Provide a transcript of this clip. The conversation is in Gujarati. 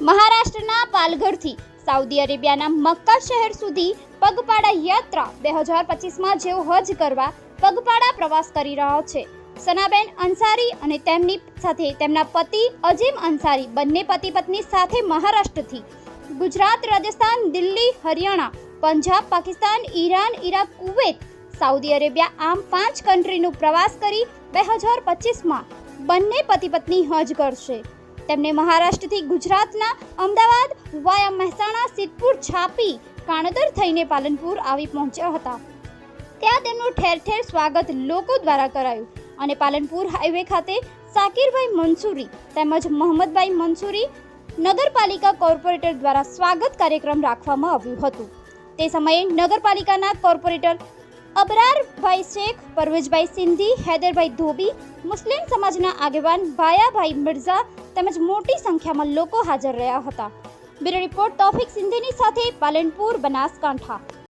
મહારાષ્ટ્રના પાલઘરથી સાઉદી અરેબિયાના મક્કા શહેર સુધી પગપાળા યાત્રા 2025માં જેઓ હજ કરવા પગપાળા પ્રવાસ કરી રહ્યા છે. સનાબેન અંસારી અને તેમની સાથે તેમના પતિ અજીમ અંસારી બંને પતિ પત્ની સાથે મહારાષ્ટ્રથી Gujarat, Rajasthan, Delhi, Haryana, Punjab, Pakistan, Iran, Iraq, Kuwait, Saudi Arabia આમ 5 કન્ટ્રીનો પ્રવાસ કરી 2025માં બંને પતિ પત્ની હજ કરશે. તેમને મહારાષ્ટ્રથી ગુજરાતના અમદાવાદ વાયા મહેસાણા, સિદ્ધપુર, છાપી, કાણોદર થઈને પાલનપુર આવી પહોંચ્યા હતા. ત્યાં તેમનું ઠેર ઠેર સ્વાગત લોકો દ્વારા કરાયું અને પાલનપુર હાઈવે ખાતે સાકિરભાઈ મંસૂરી તેમજ મોહમ્મદભાઈ મંસૂરી નગરપાલિકા કોર્પોરેટર દ્વારા સ્વાગત કાર્યક્રમ રાખવામાં આવ્યું હતું. તે સમયે નગરપાલિકાના કોર્પોરેટર અબરારભાઈ શેખ, પરવેજભાઈ સિંધી, હૈદરભાઈ ધોબી, મુસ્લિમ સમાજના આગેવાન ભાયાભાઈ મિર્ઝા તેમજ મોટી સંખ્યામાં લોકો હાજર રહ્યા હતા. બ્યુરો રિપોર્ટ તૌફિક સિંધીની સાથે પાલનપુર, બનાસકાંઠા.